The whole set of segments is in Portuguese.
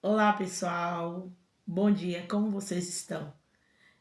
Olá, pessoal. Bom dia, como vocês estão?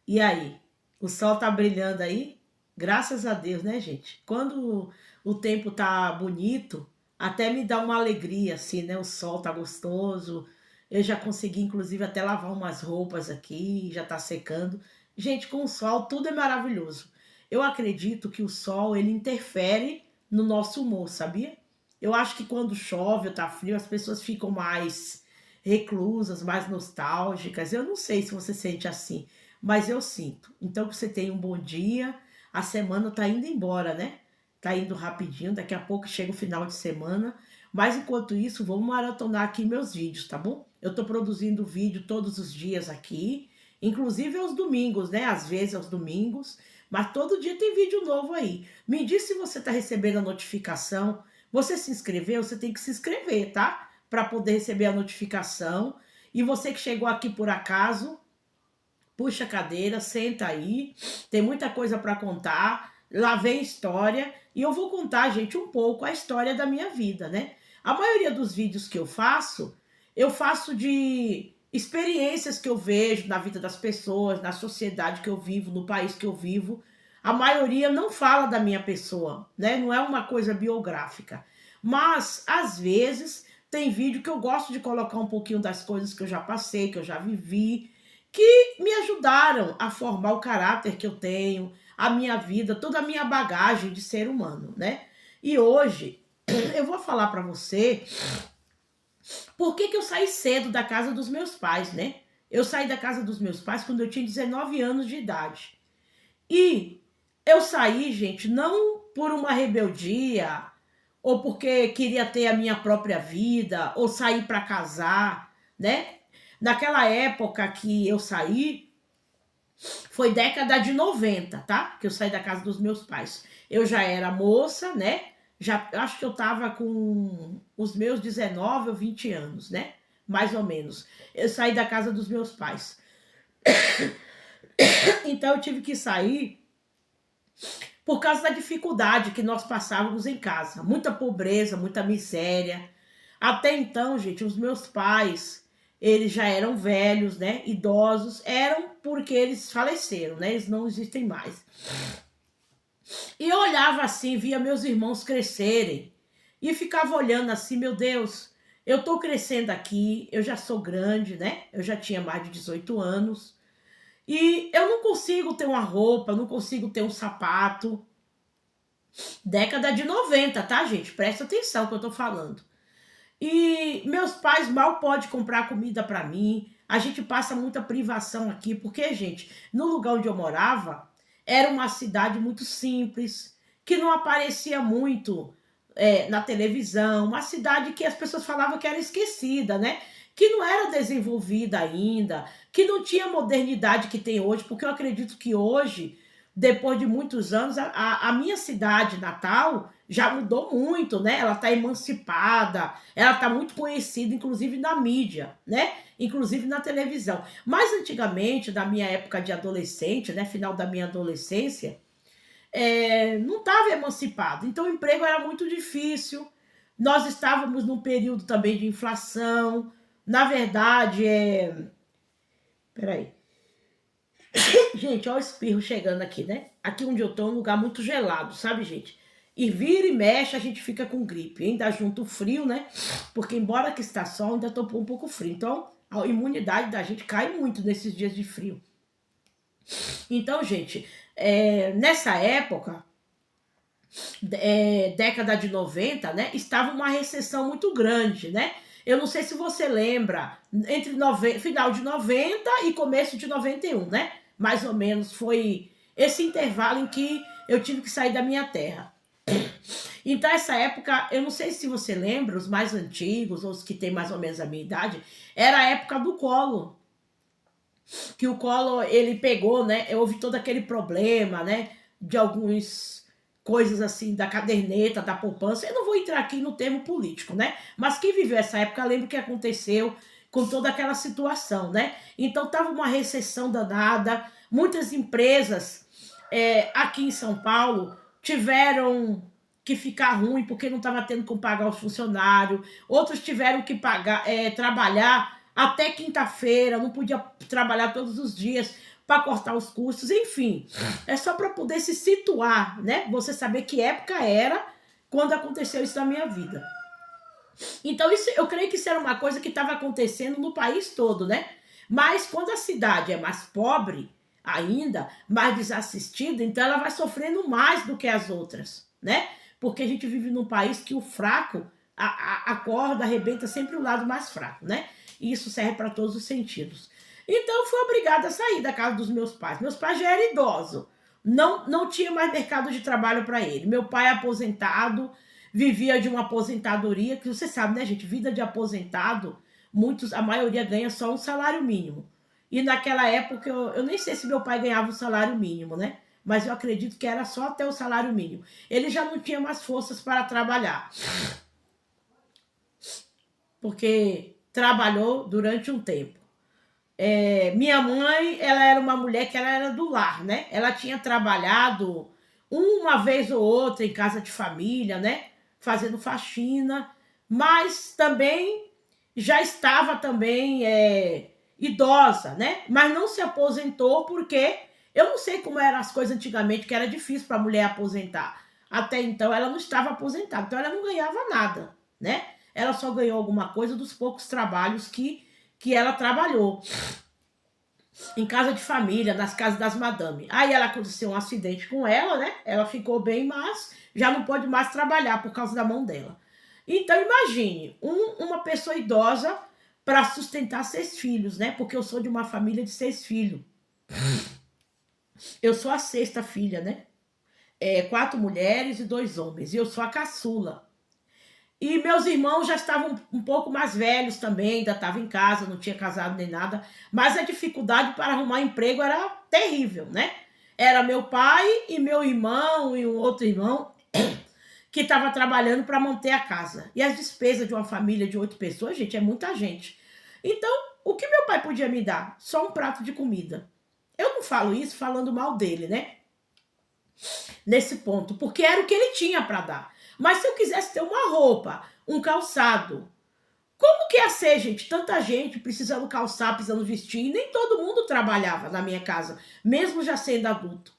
E aí? O sol tá brilhando aí? Graças a Deus, né, gente? Quando o tempo tá bonito, até me dá uma alegria, assim, né? O sol tá gostoso. Eu já consegui, inclusive, até lavar umas roupas aqui, já tá secando. Gente, com o sol tudo é maravilhoso. Eu acredito que o sol, ele interfere no nosso humor, sabia? Eu acho que quando chove ou tá frio, as pessoas ficam mais reclusas, mais nostálgicas. Eu não sei se você sente assim, mas eu sinto. Então, que você tenha um bom dia. A semana tá indo embora, né? Tá indo rapidinho. Daqui a pouco chega o final de semana. Mas enquanto isso, vamos maratonar aqui meus vídeos, tá bom? Eu tô produzindo vídeo todos os dias aqui, inclusive aos domingos, né? Às vezes aos domingos, mas todo dia tem vídeo novo aí. Me diz se você tá recebendo a notificação. Você se inscreveu? Você tem que se inscrever, tá? Para poder receber a notificação. E você que chegou aqui por acaso, puxa a cadeira, senta aí, tem muita coisa para contar. Lá vem história e eu vou contar, gente, um pouco a história da minha vida, né? A maioria dos vídeos que eu faço de experiências que eu vejo na vida das pessoas, na sociedade que eu vivo, no país que eu vivo. A maioria não fala da minha pessoa, né? Não é uma coisa biográfica. Mas, às vezes, tem vídeo que eu gosto de colocar um pouquinho das coisas que eu já passei, que eu já vivi, que me ajudaram a formar o caráter que eu tenho, a minha vida, toda a minha bagagem de ser humano, né? E hoje eu vou falar para você por que eu saí cedo da casa dos meus pais, né? Eu saí da casa dos meus pais quando eu tinha 19 anos de idade. E eu saí, gente, não por uma rebeldia ou porque queria ter a minha própria vida ou sair para casar, né? Naquela época que eu saí, foi década de 90, tá? Que eu saí da casa dos meus pais. Eu já era moça, né? Já acho que eu tava com os meus 19 ou 20 anos, né? Mais ou menos. Eu saí da casa dos meus pais. Então eu tive que sair por causa da dificuldade que nós passávamos em casa. Muita pobreza, muita miséria. Até então, gente, os meus pais, eles já eram velhos, né? Idosos. Eram porque eles faleceram, né? Eles não existem mais. E eu olhava assim, via meus irmãos crescerem e ficava olhando assim, meu Deus, eu tô crescendo aqui, eu já sou grande, né? Eu já tinha mais de 18 anos e eu não consigo ter uma roupa, não consigo ter um sapato. Década de 90, tá, gente? Presta atenção que eu tô falando. E meus pais mal podem comprar comida para mim. A gente passa muita privação aqui, porque, gente, no lugar onde eu morava, era uma cidade muito simples, que não aparecia muito na televisão, uma cidade que as pessoas falavam que era esquecida, né? Que não era desenvolvida ainda, que não tinha a modernidade que tem hoje, porque eu acredito que hoje, depois de muitos anos, a minha cidade natal já mudou muito, né? Ela está emancipada, ela está muito conhecida, inclusive na mídia, né? Inclusive na televisão. Mas antigamente, na minha época de adolescente, né? Final da minha adolescência, não estava emancipado. Então o emprego era muito difícil. Nós estávamos num período também de inflação. Na verdade, peraí. Gente, olha o espirro chegando aqui, né? Aqui onde eu tô é um lugar muito gelado, sabe, gente? E vira e mexe, a gente fica com gripe. Ainda junto o frio, né? Porque embora que está sol, ainda tô um pouco frio. Então, a imunidade da gente cai muito nesses dias de frio. Então, gente, nessa época, década de 90, né? Estava uma recessão muito grande, né? Eu não sei se você lembra, entre final de 90 e começo de 91, né? Mais ou menos foi esse intervalo em que eu tive que sair da minha terra. Então, essa época, eu não sei se você lembra, os mais antigos, ou os que têm mais ou menos a minha idade, era a época do Collor. Que o Collor, ele pegou, né? Houve todo aquele problema, né? De alguns coisas assim, da caderneta, da poupança. Eu não vou entrar aqui no termo político, né? Mas quem viveu essa época lembra o que aconteceu com toda aquela situação, né? Então, tava uma recessão danada. Muitas empresas aqui em São Paulo tiveram que ficar ruim porque não estava tendo como pagar os funcionários, outros tiveram que pagar, trabalhar até quinta-feira, não podia trabalhar todos os dias para cortar os custos, enfim. É só para poder se situar, né? Você saber que época era quando aconteceu isso na minha vida. Então, isso, eu creio que isso era uma coisa que estava acontecendo no país todo, né? Mas quando a cidade é mais pobre ainda, mais desassistida, então ela vai sofrendo mais do que as outras, né? Porque a gente vive num país que o fraco, a corda arrebenta sempre o lado mais fraco, né? E isso serve para todos os sentidos. Então, eu fui obrigada a sair da casa dos meus pais. Meus pais já eram idosos. Não tinha mais mercado de trabalho para ele. Meu pai é aposentado, vivia de uma aposentadoria, que você sabe, né, gente? Vida de aposentado, a maioria ganha só um salário mínimo. E naquela época, eu nem sei se meu pai ganhava o salário mínimo, né? Mas eu acredito que era só até o salário mínimo. Ele já não tinha mais forças para trabalhar, porque trabalhou durante um tempo. Minha mãe, ela era uma mulher que ela era do lar, né? Ela tinha trabalhado uma vez ou outra em casa de família, né? Fazendo faxina, mas também já estava também idosa, né? Mas não se aposentou porque eu não sei como eram as coisas antigamente, que era difícil para a mulher aposentar. Até então ela não estava aposentada, então ela não ganhava nada, né? Ela só ganhou alguma coisa dos poucos trabalhos que ela trabalhou em casa de família, nas casas das madame. Aí ela aconteceu um acidente com ela, né? Ela ficou bem, mas já não pode mais trabalhar por causa da mão dela. Então imagine, uma pessoa idosa para sustentar 6 filhos, né? Porque eu sou de uma família de 6 filhos. Eu sou a 6ª filha, né? 4 mulheres e 2 homens. E eu sou a caçula. E meus irmãos já estavam um pouco mais velhos também, ainda estavam em casa, não tinha casado nem nada. Mas a dificuldade para arrumar emprego era terrível, né? Era meu pai e meu irmão e um outro irmão que estava trabalhando para manter a casa. E as despesas de uma família de 8 pessoas, gente, é muita gente. Então, o que meu pai podia me dar? Só um prato de comida. Eu não falo isso falando mal dele, né? Nesse ponto, porque era o que ele tinha para dar. Mas se eu quisesse ter uma roupa, um calçado, como que ia ser, gente? Tanta gente precisando calçar, precisando vestir, e nem todo mundo trabalhava na minha casa, mesmo já sendo adulto.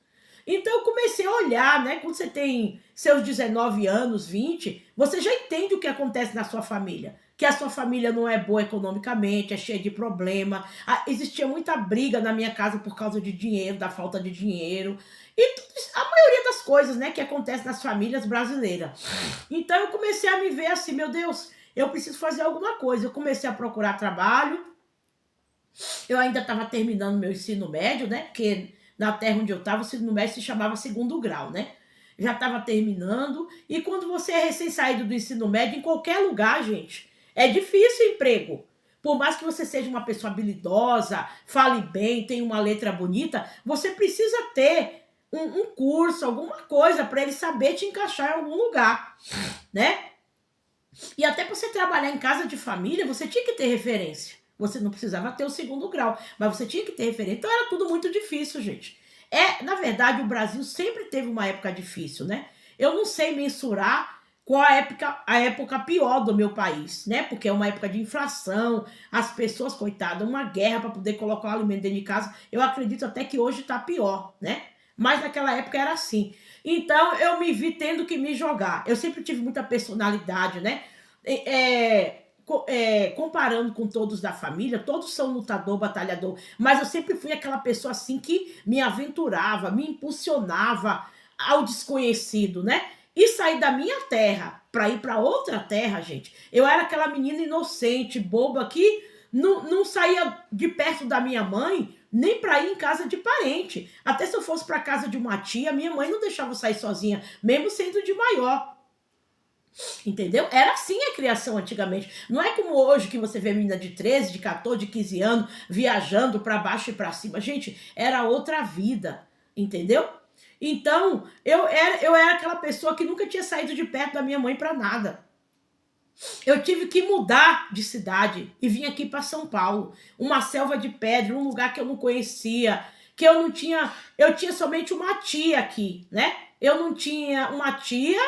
Então eu comecei a olhar, né? Quando você tem seus 19 anos, 20, você já entende o que acontece na sua família. Que a sua família não é boa economicamente, é cheia de problema. Existia muita briga na minha casa por causa de dinheiro, da falta de dinheiro. E a maioria das coisas, né, que acontece nas famílias brasileiras. Então eu comecei a me ver assim, meu Deus, eu preciso fazer alguma coisa. Eu comecei a procurar trabalho. Eu ainda estava terminando meu ensino médio, né? Porque na terra onde eu estava, o ensino médio se chamava segundo grau, né? Já estava terminando. E quando você é recém-saído do ensino médio, em qualquer lugar, gente, é difícil o emprego. Por mais que você seja uma pessoa habilidosa, fale bem, tenha uma letra bonita, você precisa ter um curso, alguma coisa, para ele saber te encaixar em algum lugar, né? E até para você trabalhar em casa de família, você tinha que ter referência. Você não precisava ter o segundo grau, mas você tinha que ter referência. Então era tudo muito difícil, gente. Na verdade, o Brasil sempre teve uma época difícil, né? Eu não sei mensurar qual a época pior do meu país, né? Porque é uma época de inflação, as pessoas, coitadas, uma guerra para poder colocar o alimento dentro de casa. Eu acredito até que hoje está pior, né? Mas naquela época era assim. Então eu me vi tendo que me jogar. Eu sempre tive muita personalidade, né? Comparando com todos da família, todos são lutador, batalhador, mas eu sempre fui aquela pessoa assim que me aventurava, me impulsionava ao desconhecido, né? E sair da minha terra para ir para outra terra, gente. Eu era aquela menina inocente, boba, que não saía de perto da minha mãe, nem para ir em casa de parente. Até se eu fosse para casa de uma tia, minha mãe não deixava eu sair sozinha, mesmo sendo de maior. Entendeu? Era assim a criação antigamente. Não é como hoje que você vê menina de 13, de 14, de 15 anos viajando para baixo e para cima. Gente, era outra vida, entendeu? Então, eu era aquela pessoa que nunca tinha saído de perto da minha mãe para nada. Eu tive que mudar de cidade e vim aqui para São Paulo, uma selva de pedra, um lugar que eu não conhecia, que eu não tinha, eu tinha somente uma tia aqui, né? Eu não tinha uma tia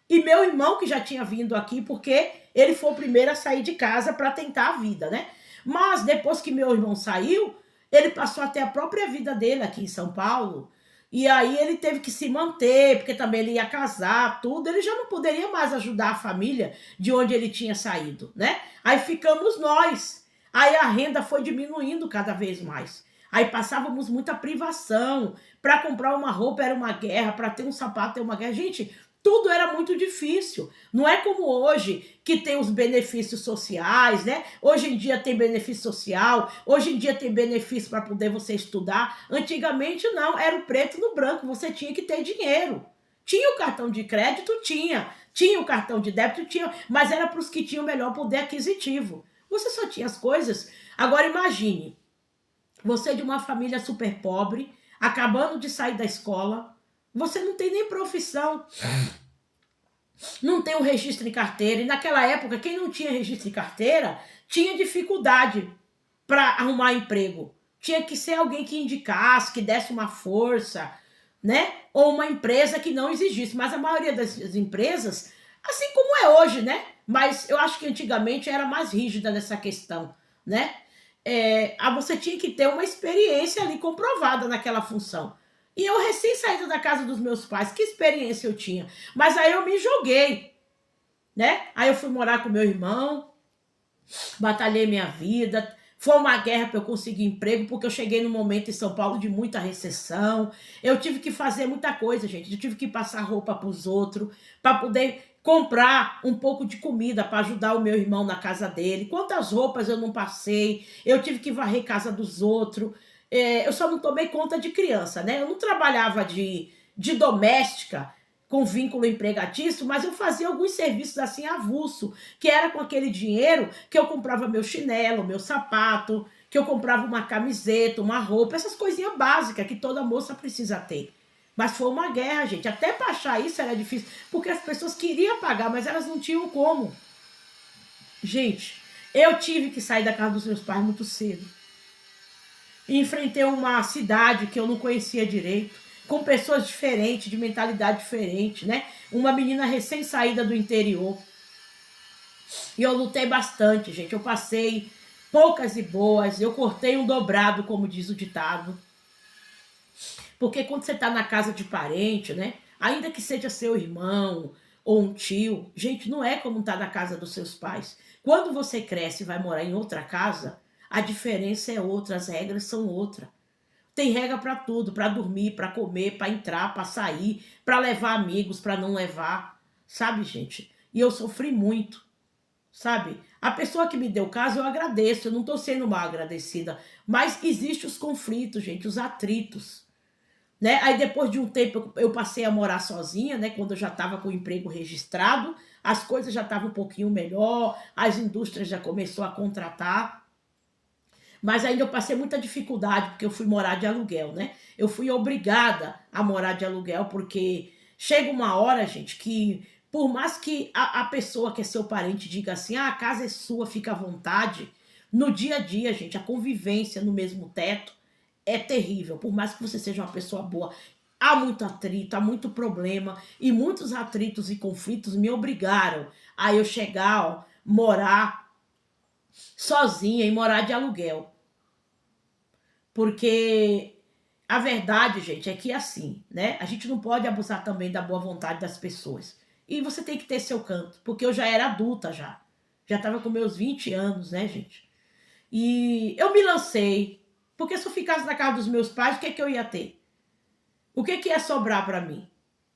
e meu irmão que já tinha vindo aqui porque ele foi o primeiro a sair de casa para tentar a vida, né? Mas depois que meu irmão saiu, ele passou até a própria vida dele aqui em São Paulo. E aí ele teve que se manter, porque também ele ia casar, tudo. Ele já não poderia mais ajudar a família de onde ele tinha saído, né? Aí ficamos nós. Aí a renda foi diminuindo cada vez mais. Aí passávamos muita privação. Para comprar uma roupa era uma guerra, para ter um sapato era uma guerra. Gente, tudo era muito difícil. Não é como hoje, que tem os benefícios sociais, né? Hoje em dia tem benefício social, hoje em dia tem benefício para poder você estudar. Antigamente não, era o preto no branco, você tinha que ter dinheiro. Tinha o cartão de crédito? Tinha o cartão de débito? Tinha, mas era para os que tinham melhor poder aquisitivo. Você só tinha as coisas. Agora imagine, você de uma família super pobre, acabando de sair da escola, você não tem nem profissão, não tem um registro em carteira. E naquela época, quem não tinha registro em carteira tinha dificuldade para arrumar emprego. Tinha que ser alguém que indicasse, que desse uma força, né? Ou uma empresa que não exigisse. Mas a maioria das empresas, assim como é hoje, né? Mas eu acho que antigamente era mais rígida nessa questão, né? Você tinha que ter uma experiência ali comprovada naquela função. E eu recém saída da casa dos meus pais, que experiência eu tinha? Mas aí eu me joguei, né? Aí eu fui morar com meu irmão, batalhei minha vida. Foi uma guerra para eu conseguir emprego, porque eu cheguei num momento em São Paulo de muita recessão. Eu tive que fazer muita coisa, gente. Eu tive que passar roupa para os outros, para poder comprar um pouco de comida para ajudar o meu irmão na casa dele. Quantas roupas eu não passei? Eu tive que varrer casa dos outros. Eu só não tomei conta de criança, né? Eu não trabalhava de doméstica com vínculo empregatício, mas eu fazia alguns serviços assim avulso, que era com aquele dinheiro que eu comprava meu chinelo, meu sapato, que eu comprava uma camiseta, uma roupa, essas coisinhas básicas que toda moça precisa ter. Mas foi uma guerra, gente. Até para achar isso era difícil, porque as pessoas queriam pagar, mas elas não tinham como. Gente, eu tive que sair da casa dos meus pais muito cedo. E enfrentei uma cidade que eu não conhecia direito, com pessoas diferentes, de mentalidade diferente, né? Uma menina recém-saída do interior. E eu lutei bastante, gente. Eu passei poucas e boas, eu cortei um dobrado, como diz o ditado. Porque quando você está na casa de parente, né? Ainda que seja seu irmão ou um tio, gente, não é como estar na casa dos seus pais. Quando você cresce e vai morar em outra casa, a diferença é outra, as regras são outras. Tem regra para tudo, para dormir, para comer, para entrar, para sair, para levar amigos, para não levar, sabe, gente? E eu sofri muito, sabe? A pessoa que me deu caso, eu agradeço, eu não estou sendo mal agradecida, mas existem os conflitos, gente, os atritos, né? Aí depois de um tempo eu passei a morar sozinha, né? Quando eu já estava com o emprego registrado, as coisas já estavam um pouquinho melhor, as indústrias já começou a contratar. Mas ainda eu passei muita dificuldade, porque eu fui morar de aluguel, né? Eu fui obrigada a morar de aluguel, porque chega uma hora, gente, que por mais que a pessoa que é seu parente diga assim, ah, a casa é sua, fica à vontade, no dia a dia, gente, a convivência no mesmo teto é terrível. Por mais que você seja uma pessoa boa, há muito atrito, há muito problema, e muitos atritos e conflitos me obrigaram a eu chegar, ó, morar sozinha e morar de aluguel. Porque a verdade, gente, é que é assim, né? A gente não pode abusar também da boa vontade das pessoas. E você tem que ter seu canto, porque eu já era adulta já. Já estava com meus 20 anos, né, gente? E eu me lancei, porque se eu ficasse na casa dos meus pais, o que é que eu ia ter? O que é que ia sobrar para mim?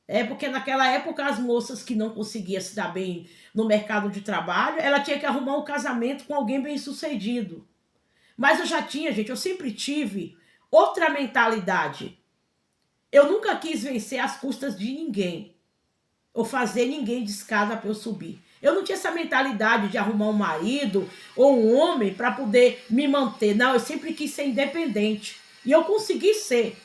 É porque naquela época as moças que não conseguiam se dar bem no mercado de trabalho, ela tinha que arrumar um casamento com alguém bem-sucedido. Mas eu já tinha, gente, eu sempre tive outra mentalidade. Eu nunca quis vencer às custas de ninguém, ou fazer ninguém de escada para eu subir. Eu não tinha essa mentalidade de arrumar um marido ou um homem para poder me manter. Não, eu sempre quis ser independente. E eu consegui ser,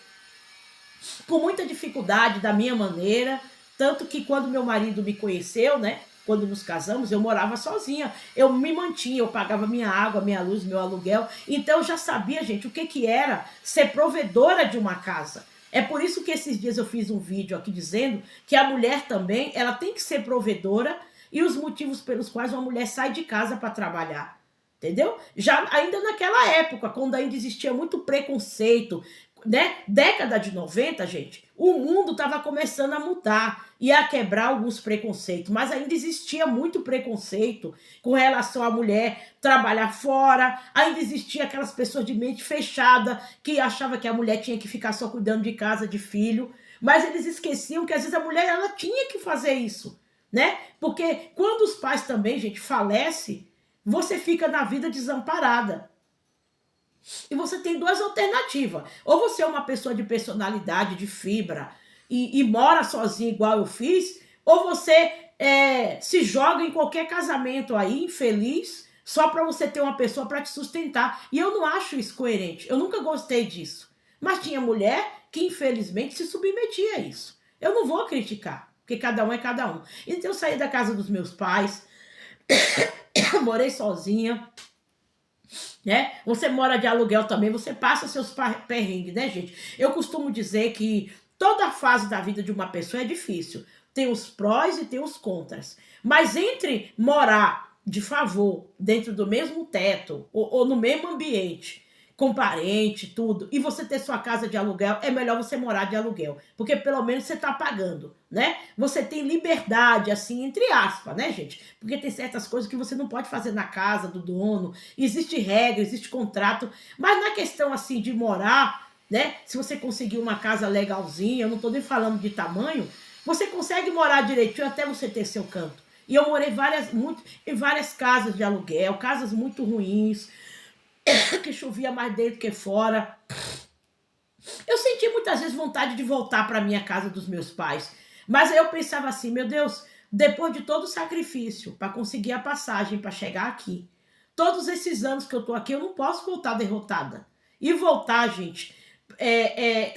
com muita dificuldade, da minha maneira. Tanto que quando meu marido me conheceu, né? Quando nos casamos, eu morava sozinha. Eu me mantinha, eu pagava minha água, minha luz, meu aluguel. Então eu já sabia, gente, o que que era ser provedora de uma casa. É por isso que esses dias eu fiz um vídeo aqui dizendo que a mulher também, ela tem que ser provedora, e os motivos pelos quais uma mulher sai de casa para trabalhar. entendeu? Já ainda naquela época, quando ainda existia muito preconceito, né? Década de 90, gente, o mundo estava começando a mudar e a quebrar alguns preconceitos, mas ainda existia muito preconceito com relação à mulher trabalhar fora, ainda existia aquelas pessoas de mente fechada que achava que a mulher tinha que ficar só cuidando de casa, de filho, mas eles esqueciam que às vezes a mulher ela tinha que fazer isso, né? Porque quando os pais também, gente, falecem, você fica na vida desamparada. E você tem duas alternativas. Ou você é uma pessoa de personalidade, de fibra, e mora sozinha igual eu fiz, ou você se joga em qualquer casamento aí, infeliz, só para você ter uma pessoa para te sustentar. E eu não acho isso coerente. Eu nunca gostei disso. Mas tinha mulher que, infelizmente, se submetia a isso. Eu não vou criticar, porque cada um é cada um. Então eu saí da casa dos meus pais, morei sozinha, né? Você mora de aluguel também, você passa seus perrengues, né, gente? Eu costumo dizer que toda fase da vida de uma pessoa é difícil. Tem os prós e tem os contras. Mas entre morar de favor dentro do mesmo teto ou no mesmo ambiente, com parente, tudo, e você ter sua casa de aluguel, é melhor você morar de aluguel, porque pelo menos você tá pagando, né? Você tem liberdade, assim, entre aspas, né, gente? Porque tem certas coisas que você não pode fazer na casa do dono, existe regra, existe contrato, mas na questão, assim, de morar, né? Se você conseguir uma casa legalzinha, eu não tô nem falando de tamanho, você consegue morar direitinho até você ter seu canto. E eu morei em várias casas de aluguel, casas muito ruins, que chovia mais dentro que fora. Eu senti muitas vezes vontade de voltar para minha casa dos meus pais, mas aí eu pensava assim, meu Deus, depois de todo o sacrifício para conseguir a passagem para chegar aqui, todos esses anos que eu tô aqui, eu não posso voltar derrotada. E voltar, gente,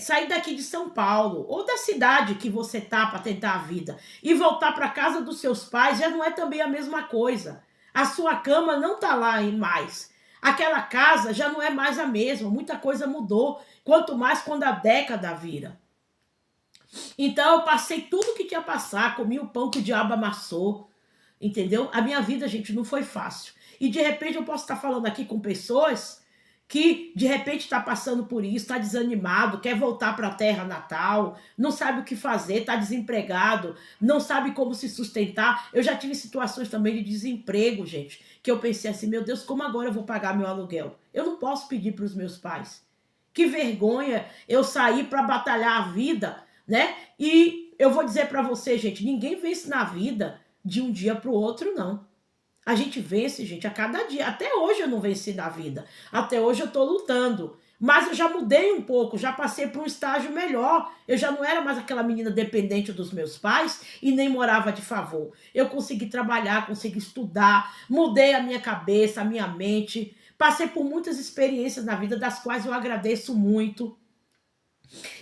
sair daqui de São Paulo ou da cidade que você tá para tentar a vida e voltar para casa dos seus pais já não é também a mesma coisa. A sua cama não tá lá mais. Aquela casa já não é mais a mesma, muita coisa mudou, quanto mais quando a década vira. Então eu passei tudo que tinha a passar, comi o pão que o diabo amassou, entendeu? A minha vida, gente, não foi fácil. E de repente eu posso estar falando aqui com pessoas que de repente está passando por isso, está desanimado, quer voltar para a terra natal, não sabe o que fazer, está desempregado, não sabe como se sustentar. Eu já tive situações também de desemprego, gente, que eu pensei assim, meu Deus, como agora eu vou pagar meu aluguel? Eu não posso pedir para os meus pais. Que vergonha eu sair para batalhar a vida, né? E eu vou dizer para você, gente, ninguém vence na vida de um dia para o outro, não. A gente vence, gente, a cada dia. Até hoje eu não venci na vida. Até hoje eu tô lutando. Mas eu já mudei um pouco, já passei para um estágio melhor. Eu já não era mais aquela menina dependente dos meus pais e nem morava de favor. Eu consegui trabalhar, consegui estudar, mudei a minha cabeça, a minha mente. Passei por muitas experiências na vida, das quais eu agradeço muito.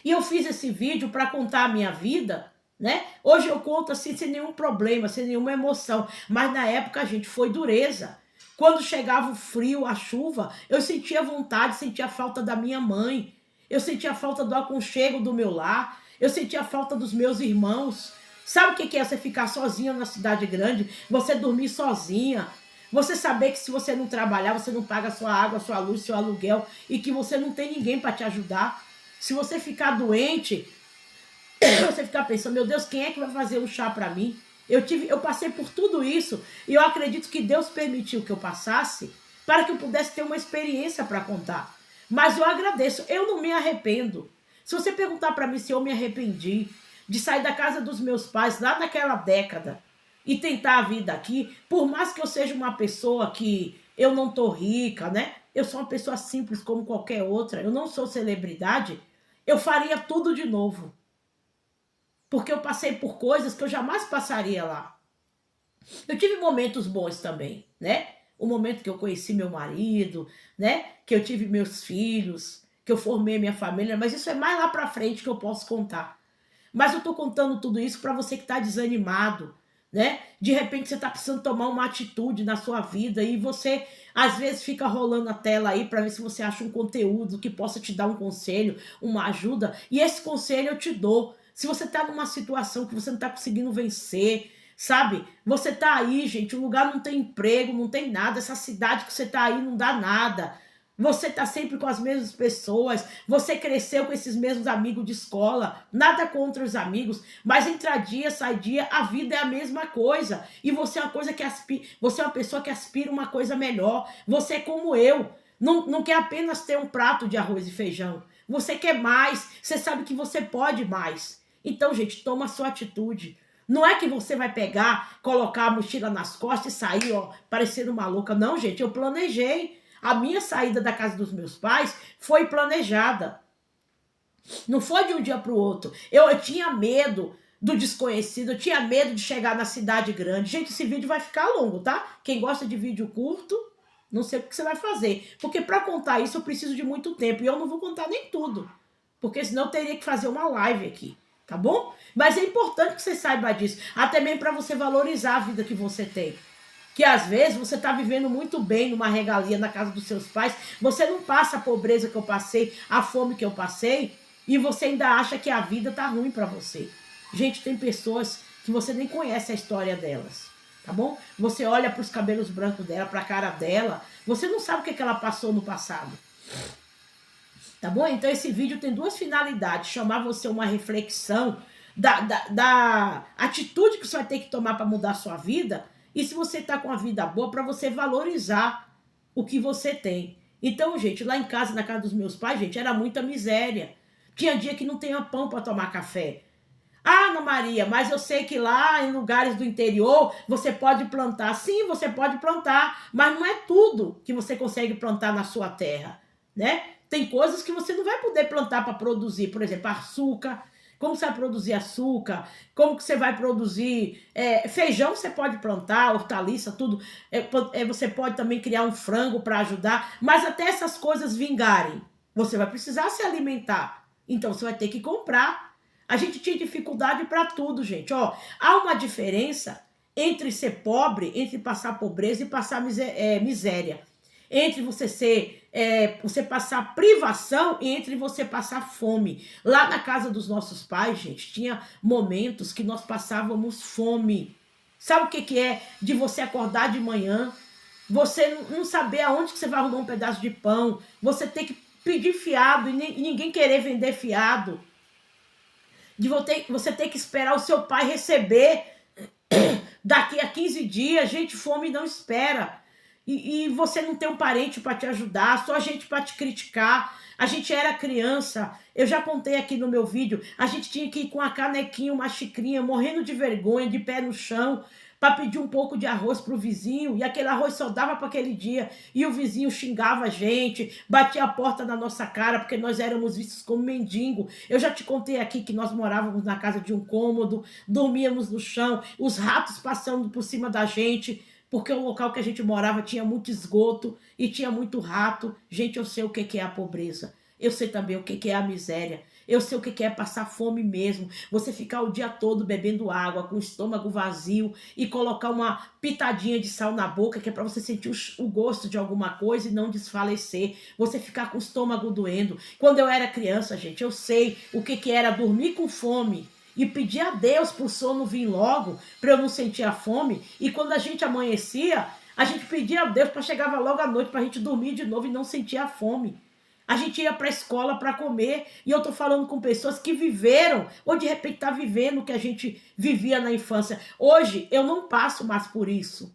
E eu fiz esse vídeo para contar a minha vida, né? Hoje eu conto assim sem nenhum problema, sem nenhuma emoção, mas na época, gente, foi dureza. Quando chegava o frio, a chuva, eu sentia vontade, sentia falta da minha mãe, eu sentia falta do aconchego do meu lar, eu sentia falta dos meus irmãos. Sabe o que é você ficar sozinha na cidade grande? Você dormir sozinha, você saber que se você não trabalhar, você não paga sua água, sua luz, seu aluguel e que você não tem ninguém para te ajudar. Se você ficar doente, você ficar pensando, meu Deus, quem é que vai fazer um chá para mim? Eu passei por tudo isso e eu acredito que Deus permitiu que eu passasse para que eu pudesse ter uma experiência para contar. Mas eu agradeço, eu não me arrependo. Se você perguntar para mim se eu me arrependi de sair da casa dos meus pais lá naquela década e tentar a vida aqui, por mais que eu seja uma pessoa que eu não tô rica, né? Eu sou uma pessoa simples como qualquer outra, eu não sou celebridade, eu faria tudo de novo. Porque eu passei por coisas que eu jamais passaria lá. Eu tive momentos bons também, né? O momento que eu conheci meu marido, né? Que eu tive meus filhos, que eu formei minha família, mas isso é mais lá pra frente que eu posso contar. Mas eu tô contando tudo isso para você que tá desanimado, né? De repente você tá precisando tomar uma atitude na sua vida e você às vezes fica rolando a tela aí para ver se você acha um conteúdo que possa te dar um conselho, uma ajuda, e esse conselho eu te dou. Se você tá numa situação que você não tá conseguindo vencer, sabe? Você tá aí, gente, o lugar não tem emprego, não tem nada, essa cidade que você tá aí não dá nada. Você tá sempre com as mesmas pessoas, você cresceu com esses mesmos amigos de escola, nada contra os amigos, mas entra dia, sai dia, a vida é a mesma coisa. E você é uma coisa que aspira, você é uma pessoa que aspira uma coisa melhor. Você é como eu, não quer apenas ter um prato de arroz e feijão. Você quer mais, você sabe que você pode mais. Então, gente, toma a sua atitude. Não é que você vai pegar, colocar a mochila nas costas e sair, ó, parecendo maluca. Não, gente, eu planejei. A minha saída da casa dos meus pais foi planejada. Não foi de um dia para o outro. Eu tinha medo do desconhecido, eu tinha medo de chegar na cidade grande. Gente, esse vídeo vai ficar longo, tá? Quem gosta de vídeo curto, não sei o que você vai fazer. Porque para contar isso eu preciso de muito tempo. E eu não vou contar nem tudo. Porque senão eu teria que fazer uma live aqui. Tá bom? Mas é importante que você saiba disso. Até mesmo para você valorizar a vida que você tem. Que às vezes você está vivendo muito bem numa regalia na casa dos seus pais, você não passa a pobreza que eu passei, a fome que eu passei, e você ainda acha que a vida tá ruim para você. Gente, tem pessoas que você nem conhece a história delas, tá bom? Você olha para os cabelos brancos dela, para a cara dela, você não sabe o que ela passou no passado. Tá bom? Então esse vídeo tem duas finalidades: chamar você uma reflexão da atitude que você vai ter que tomar para mudar a sua vida, e se você tá com a vida boa, para você valorizar o que você tem. Então, gente, lá em casa, na casa dos meus pais, gente, era muita miséria. Tinha dia que não tinha pão para tomar café. Ah, Ana Maria, mas eu sei que lá em lugares do interior você pode plantar. Sim, você pode plantar, mas não é tudo que você consegue plantar na sua terra, né? Tem coisas que você não vai poder plantar para produzir, por exemplo, açúcar. Como você vai produzir açúcar? Como que você vai produzir feijão? Você pode plantar, hortaliça, tudo. Você pode também criar um frango para ajudar, mas até essas coisas vingarem, você vai precisar se alimentar. Então você vai ter que comprar. A gente tinha dificuldade para tudo, gente. Ó, há uma diferença entre ser pobre, entre passar pobreza e passar miséria. Entre você passar privação e entre você passar fome. Lá na casa dos nossos pais, gente, tinha momentos que nós passávamos fome. Sabe o que, que é de você acordar de manhã, você não saber aonde que você vai arrumar um pedaço de pão, você ter que pedir fiado e ninguém querer vender fiado, de você ter que esperar o seu pai receber daqui a 15 dias. Gente, fome não espera. E você não tem um parente para te ajudar, só a gente para te criticar. A gente era criança, eu já contei aqui no meu vídeo, a gente tinha que ir com a canequinha, uma xicrinha, morrendo de vergonha, de pé no chão, para pedir um pouco de arroz pro vizinho, e aquele arroz só dava para aquele dia, e o vizinho xingava a gente, batia a porta na nossa cara, porque nós éramos vistos como mendigo. Eu já te contei aqui que nós morávamos na casa de um cômodo, dormíamos no chão, os ratos passando por cima da gente, porque o local que a gente morava tinha muito esgoto e tinha muito rato. Gente, eu sei o que é a pobreza. Eu sei também o que é a miséria. Eu sei o que é passar fome mesmo. Você ficar o dia todo bebendo água, com o estômago vazio e colocar uma pitadinha de sal na boca, que é para você sentir o gosto de alguma coisa e não desfalecer. Você ficar com o estômago doendo. Quando eu era criança, gente, eu sei o que era dormir com fome e pedir a Deus para o sono vir logo, para eu não sentir a fome. E quando a gente amanhecia, a gente pedia a Deus para chegar logo à noite, para a gente dormir de novo e não sentir a fome. A gente ia para a escola para comer, e eu estou falando com pessoas que viveram, ou de repente está vivendo o que a gente vivia na infância. Hoje, eu não passo mais por isso.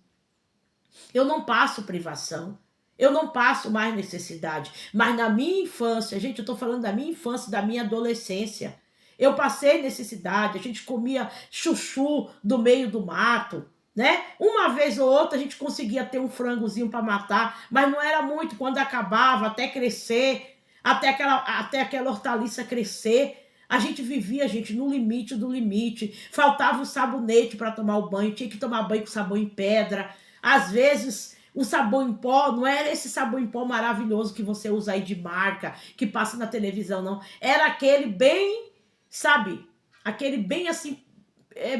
Eu não passo privação. Eu não passo mais necessidade. Mas na minha infância, gente, eu estou falando da minha infância, da minha adolescência, eu passei necessidade, a gente comia chuchu do meio do mato, né? Uma vez ou outra a gente conseguia ter um frangozinho para matar, mas não era muito. Quando acabava, até crescer, até aquela hortaliça crescer, a gente vivia, gente, no limite do limite. Faltava o sabonete para tomar o banho, tinha que tomar banho com sabão em pedra. Às vezes o sabão em pó não era esse sabão em pó maravilhoso que você usa aí de marca, que passa na televisão, não. Era aquele bem, sabe, aquele bem assim,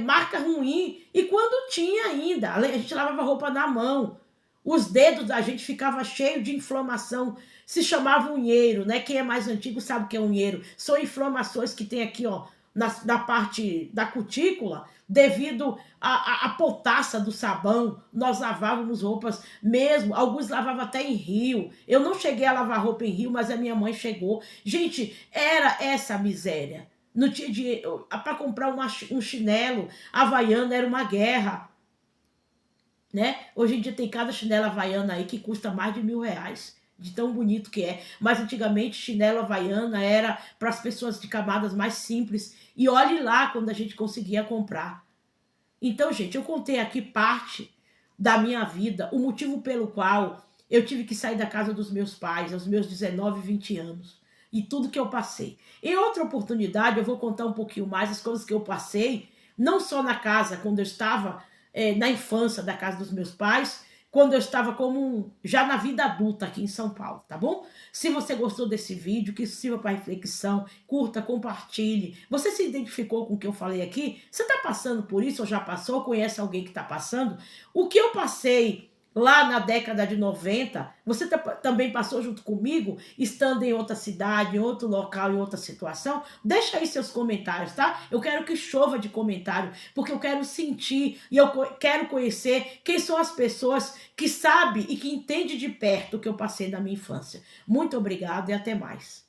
marca ruim. E quando tinha ainda, a gente lavava roupa na mão, os dedos da gente ficavam cheios de inflamação, se chamava unheiro, né? Quem é mais antigo sabe o que é unheiro. São inflamações que tem aqui, ó, na parte da cutícula, devido à potassa do sabão, nós lavávamos roupas mesmo, alguns lavavam até em rio. Eu não cheguei a lavar roupa em rio, mas a minha mãe chegou. Gente, era essa a miséria. Não tinha dinheiro para comprar um chinelo havaiano, era uma guerra, né? Hoje em dia tem cada chinela havaiana aí que custa mais de R$ 1.000, de tão bonito que é. Mas antigamente chinelo havaiana era para as pessoas de camadas mais simples. E olhe lá quando a gente conseguia comprar. Então, gente, eu contei aqui parte da minha vida, o motivo pelo qual eu tive que sair da casa dos meus pais aos meus 19, 20 anos. E tudo que eu passei. Em outra oportunidade, eu vou contar um pouquinho mais as coisas que eu passei, não só na casa, quando eu estava na infância da casa dos meus pais, quando eu estava já na vida adulta aqui em São Paulo, tá bom? Se você gostou desse vídeo, que isso sirva para reflexão, curta, compartilhe. Você se identificou com o que eu falei aqui? Você está passando por isso ou já passou? Conhece alguém que está passando? O que eu passei lá na década de 90, você também passou junto comigo, estando em outra cidade, em outro local, em outra situação? Deixa aí seus comentários, tá? Eu quero que chova de comentário, porque eu quero sentir e eu quero conhecer quem são as pessoas que sabem e que entendem de perto o que eu passei na minha infância. Muito obrigada e até mais.